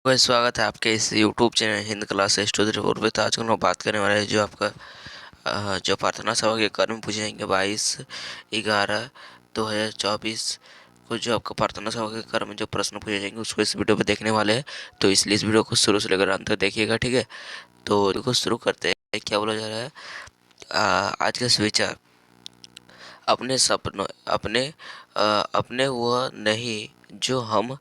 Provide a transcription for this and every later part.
स्वागत है आपके इस YouTube channel Hind class studio report पे। तो आज हम लोग बात करने वाले हैं जो आपका जो प्रार्थना सभा के कर्म पूछे जाएंगे 22/11/2024 को। जो आपका प्रार्थना सभा के कर्म जो प्रश्न पूछे जाएंगे उसको इस वीडियो पे देखने वाले हैं। तो इसलिए इस वीडियो को शुरू से लेकर अंत तक देखिएगा, ठीक है। तो वीडियो को शुरू करते हैं। क्या बोला जा रहा है आज का विचार। अपने सपनों अपने अपने वह नहीं जो हम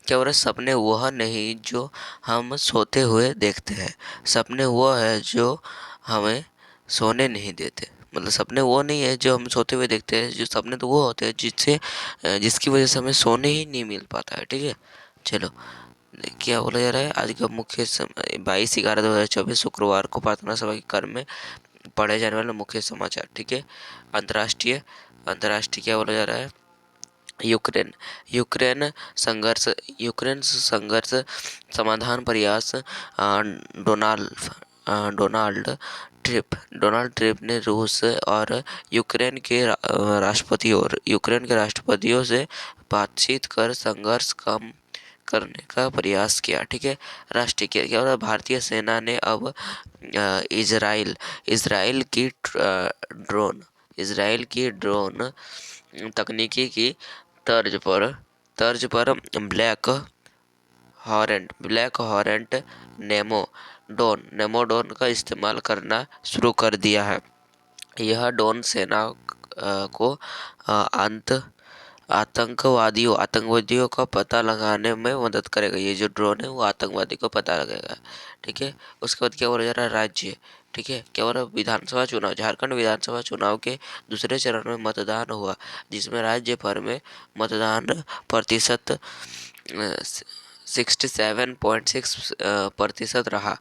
क्या बोल रहे, सपने वह नहीं जो हम सोते हुए देखते हैं, सपने वह है जो हमें सोने नहीं देते। मतलब सपने वो नहीं है जो हम सोते हुए देखते हैं, जो सपने तो वो होते हैं जिसकी वजह से हमें सोने ही नहीं मिल पाता है, ठीक है। चलो, क्या बोला जा रहा है आज का मुख्य समय 22/11/2024 शुक्रवार को प्रार्थना सभा के कर्म में पढ़े जाने वाले मुख्य समाचार, ठीक है। अंतर्राष्ट्रीय अंतर्राष्ट्रीय क्या बोला जा रहा है। यूक्रेन यूक्रेन संघर्ष यूक्रेन संघर्ष समाधान प्रयास। डोनाल्ड डोनाल्ड डोनाल्ड ट्रंप ने रूस और यूक्रेन के राष्ट्रपतियों से बातचीत कर संघर्ष कम करने का प्रयास किया, ठीक है। राष्ट्रीय क्या होता है, भारतीय सेना ने अब इजराइल इजराइल की ड्रोन तकनीकी की तर्ज पर ब्लैक हॉरेंट नेमोडोन का इस्तेमाल करना शुरू कर दिया है। यह ड्रोन सेना को अंत आतंकवादियों का पता लगाने में मदद करेगा। ये जो ड्रोन है वो आतंकवादी को पता लगेगा, ठीक है। उसके बाद क्या बोला जा रहा है, राज्य, ठीक है। क्या हो रहा है, विधानसभा चुनाव। झारखंड विधानसभा चुनाव के दूसरे चरण में मतदान हुआ, जिसमें राज्य भर में मतदान प्रतिशत 67.6% रहा।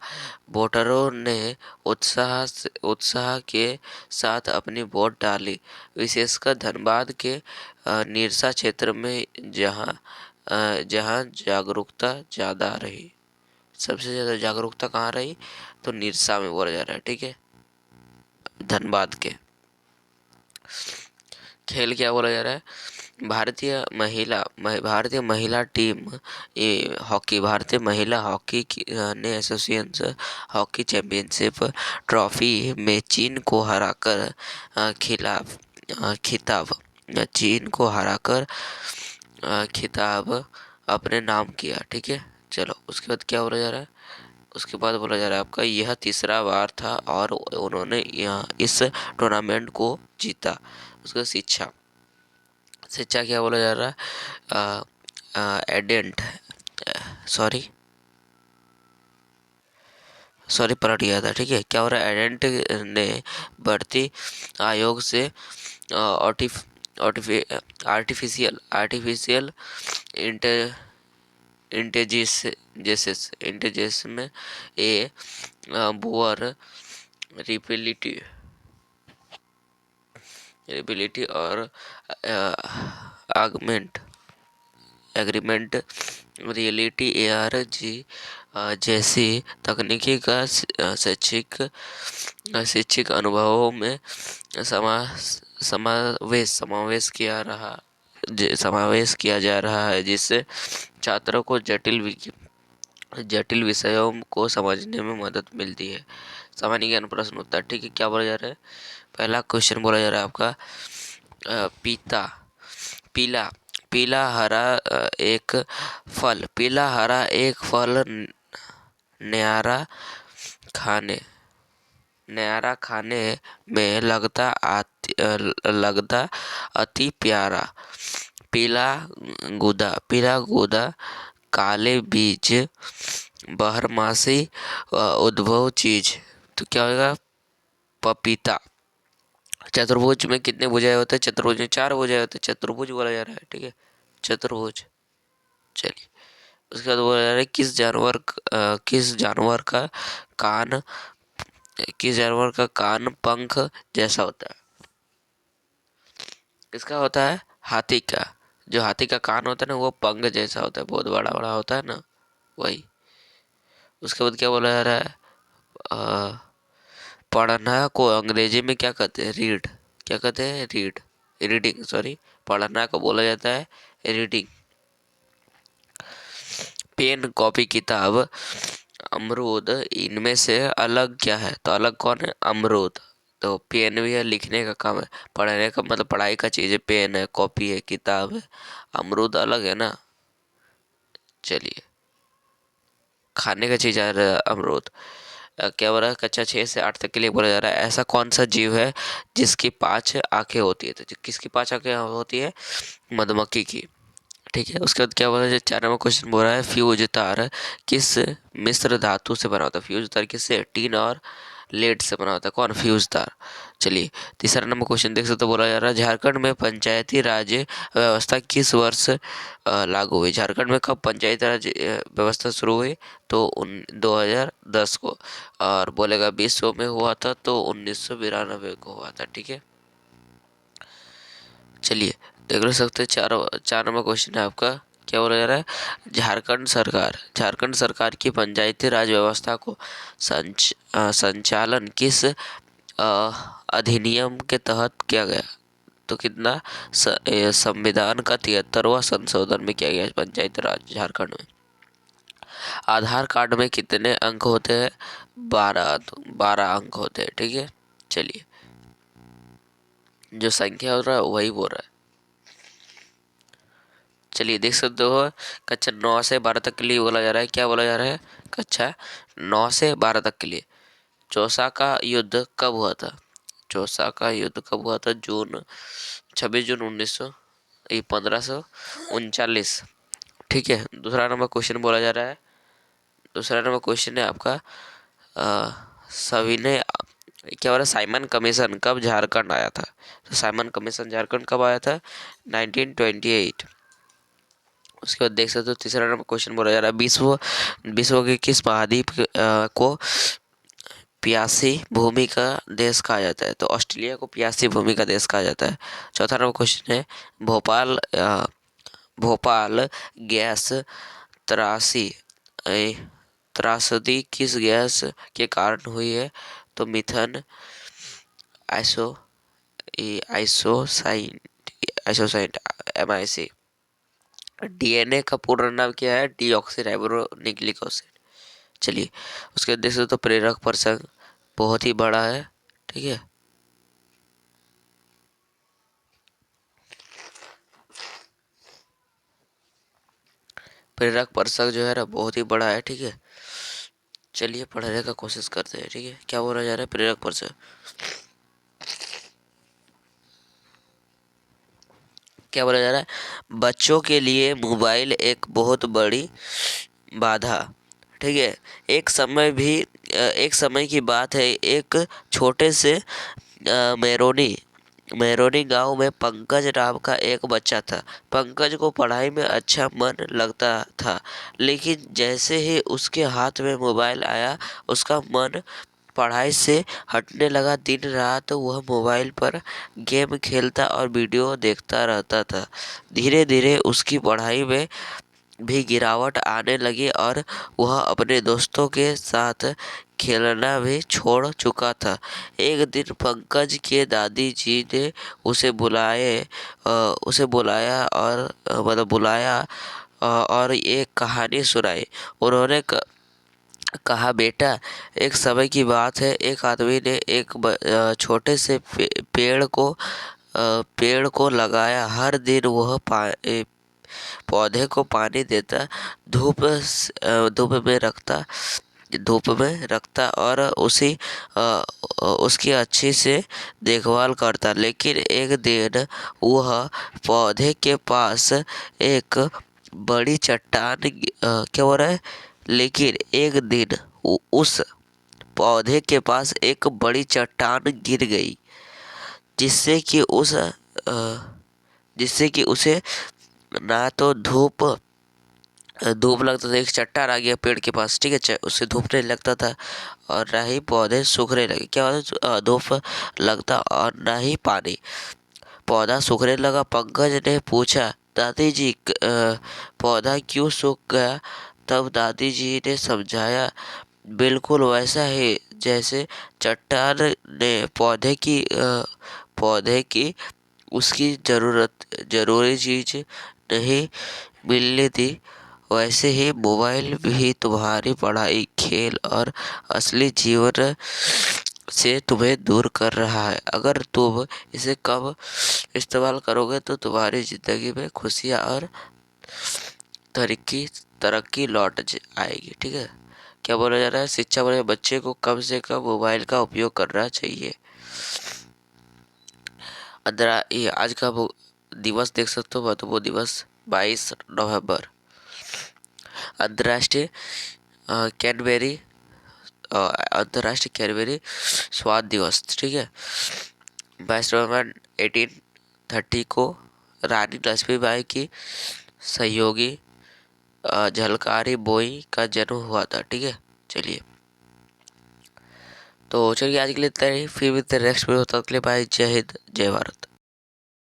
वोटरों ने उत्साह के साथ अपनी वोट डाली, विशेषकर धनबाद के निरसा क्षेत्र में, जहां जागरूकता ज़्यादा रही। सबसे ज़्यादा जागरूकता कहाँ रही, तो निरसा में बोला जा रहा है, ठीक है, धनबाद के। खेल क्या बोला जा रहा है, भारतीय महिला टीम भारतीय महिला हॉकी ने एसोसिएशन हॉकी चैंपियनशिप ट्रॉफी में चीन को हराकर खिताब खिताब अपने नाम किया, ठीक है। चलो, उसके बाद क्या बोला जा रहा है, उसके बाद बोला जा रहा है आपका यह तीसरा बार था और उन्होंने इस टूर्नामेंट को जीता। उसका शिक्षा शिक्षा क्या बोला जा रहा है, एडेंट सॉरी सॉरी पलट गया था, ठीक है। क्या हो रहा है, एडेंट ने भर्ती आयोग से आर्टिफिशियल आर्टिफिशियल इंटेलिजेंस में ए बुअर रिपिलिटी और आगमेंट एग्रीमेंट रियलिटी AR जी जैसी तकनीकी का शैक्षिक अनुभवों में समावेश किया जा रहा है, जिससे छात्रों को जटिल विषयों को समझने में मदद मिलती है। सामान्य ज्ञान प्रश्न उत्तर, ठीक है। क्या बोला जा रहा है, पहला क्वेश्चन बोला जा रहा है आपका पीता पीला पीला हरा एक फल न्यारा खाने में लगता अति प्यारा। पीला गुदा काले बीज बरहमासी उद्भव चीज। तो क्या होगा, पपीता। चतुर्भुज में कितने भुजाएं होते हैं, चतुर्भुज में 4 भुजाएं होते हैं, चतुर्भुज बोला जा रहा है, ठीक है, चतुर्भुज। चलिए, उसके बाद बोला जा रहा है कान किस जानवर का कान पंख जैसा होता है। किसका होता है, हाथी का। जो हाथी का कान होता है ना, वो पंख जैसा होता है, बहुत बड़ा बड़ा होता है ना, वही। उसके बाद क्या बोला जा रहा है, पढ़ना को अंग्रेजी में क्या कहते हैं, रीड। क्या कहते हैं, रीडिंग सॉरी। पढ़ना को बोला जाता है रीडिंग। पेन, कॉपी, किताब, अमरूद, इनमें से अलग क्या है? तो अलग कौन है? अमरूद। तो पेन भी है, लिखने का काम है, पढ़ने का मतलब पढ़ाई का चीज़ है, पेन है, कॉपी है, किताब है। अमरूद अलग है ना। चलिए, खाने का चीज़ है अमरूद। क्या बोला? कक्षा 6 से 8 तक के लिए बोला जा रहा है, ऐसा कौन सा जीव है जिसकी 5 आंखें होती है? तो किसकी 5 आंखें होती है? मधुमक्खी की। ठीक है, उसके बाद क्या बोला? जो 4 नंबर क्वेश्चन बोल रहा है, फ्यूज तार किस मिश्र धातु से बना होता है? फ्यूज तार किससे? टीन और लेड से बना होता है। कौन? फ्यूज तार। चलिए, 3 नंबर क्वेश्चन देख सकते हो, बोला जा रहा है, झारखंड में पंचायती राज व्यवस्था किस वर्ष लागू हुई? झारखंड में कब पंचायती राज व्यवस्था शुरू हुई? तो 2010 को। और बोलेगा विश्व में हुआ था तो 1992 को हुआ था। ठीक है, चलिए देख सकते हैं। 4 नंबर क्वेश्चन है आपका। क्या बोला जा रहा है? झारखंड सरकार की पंचायती राज व्यवस्था को संचालन किस अधिनियम के तहत किया गया? तो कितना? संविधान का 73वां संशोधन में किया गया है पंचायती राज झारखंड में। आधार कार्ड में कितने अंक होते हैं? 12 अंक होते हैं। ठीक है, चलिए, जो संख्या हो रहा है वही बोल रहा है। चलिए देख सकते हो, कक्षा 9 से 12 तक के लिए बोला जा रहा है। क्या बोला जा रहा है? कक्षा 9 से 12 तक के लिए। चौसा का युद्ध कब हुआ था? चौसा का युद्ध कब हुआ था? 26 जून 1539। ठीक है, दूसरा नंबर क्वेश्चन बोला जा रहा है। दूसरा नंबर क्वेश्चन है आपका, सविनय क्या हो रहा है? साइमन कमीशन कब झारखंड आया था? तो साइमन कमीशन झारखंड कब आया था? 1928। उसके बाद देख सकते हो, तीसरा नंबर क्वेश्चन बोला जा रहा है, विश्व के किस महाद्वीप को प्यासी भूमि का देश कहा जाता है? तो ऑस्ट्रेलिया को प्यासी भूमि का देश कहा जाता है। चौथा नंबर क्वेश्चन है, भोपाल गैस त्रासी त्रासदी किस गैस के कारण हुई है? तो मिथन, आइसो आइसोसाइन आइसोसाइन MIC। DNA का पूर्ण नाम क्या है? Deoxyribo nucleic acid. चलिए, उसके देख सकते तो प्रेरक प्रसंग बहुत ही बड़ा है। ठीक है, प्रेरक प्रसंग जो है ना बहुत ही बड़ा है। ठीक है, चलिए पढ़ने का कोशिश करते हैं। ठीक है, क्या बोला जा रहा है? प्रेरक प्रसंग क्या बोला जा रहा है? बच्चों के लिए मोबाइल एक बहुत बड़ी बाधा। ठीक है, एक समय की बात है, एक छोटे से मेरोनी मेहरोनी गांव में पंकज नाम का एक बच्चा था। पंकज को पढ़ाई में अच्छा मन लगता था, लेकिन जैसे ही उसके हाथ में मोबाइल आया, उसका मन पढ़ाई से हटने लगा। दिन रात वह मोबाइल पर गेम खेलता और वीडियो देखता रहता था। धीरे धीरे उसकी पढ़ाई में भी गिरावट आने लगी और वह अपने दोस्तों के साथ खेलना भी छोड़ चुका था। एक दिन पंकज के दादी जी ने उसे बुलाया और बुलाया और एक कहानी सुनाई। उन्होंने कहा, बेटा, एक समय की बात है, एक आदमी ने एक छोटे से पेड़ को लगाया। हर दिन वह पौधे को पानी देता, धूप में रखता और उसकी अच्छी से देखभाल करता। लेकिन एक दिन वह पौधे के पास एक बड़ी चट्टान क्या हो रहा है? लेकिन एक दिन उस पौधे के पास एक बड़ी चट्टान गिर गई, जिससे कि उसे ना तो धूप लगता था। एक चट्टान आ गया पेड़ के पास। ठीक है, उससे धूप नहीं लगता था और ना ही पौधे सूखने लगे। क्या होता? धूप लगता और ना ही पानी। पौधा सूखने लगा। पंकज ने पूछा, दादी जी, पौधा क्यों सूख गया? तब दादी जी ने समझाया, बिल्कुल वैसा ही जैसे चट्टान ने पौधे की उसकी जरूरी चीज नहीं मिलने दी, वैसे ही मोबाइल भी तुम्हारी पढ़ाई, खेल और असली जीवन से तुम्हें दूर कर रहा है। अगर तुम इसे कम इस्तेमाल करोगे तो तुम्हारी ज़िंदगी में खुशियाँ और तरक्की तरक्की आएगी। ठीक है, क्या बोला जा रहा है, शिक्षा वाले बच्चे को कम से कम मोबाइल का उपयोग करना चाहिए। ये आज का वो दिवस देख सकते हो, तो वो दिवस 22 नवंबर, अंतर्राष्ट्रीय कैनबेरी अंतर्राष्ट्रीय कैनबेरी स्वाद दिवस। ठीक है, 22 नवंबर 1830 को रानी लक्ष्मीबाई की सहयोगी झलकारी बोई का जन्म हुआ था। ठीक है, चलिए, तो चलिए आज के लिए इतना ही, फिर मिलते हैं नेक्स्ट वीडियो। तब तक के लिए बाय, जय हिंद, जय भारत।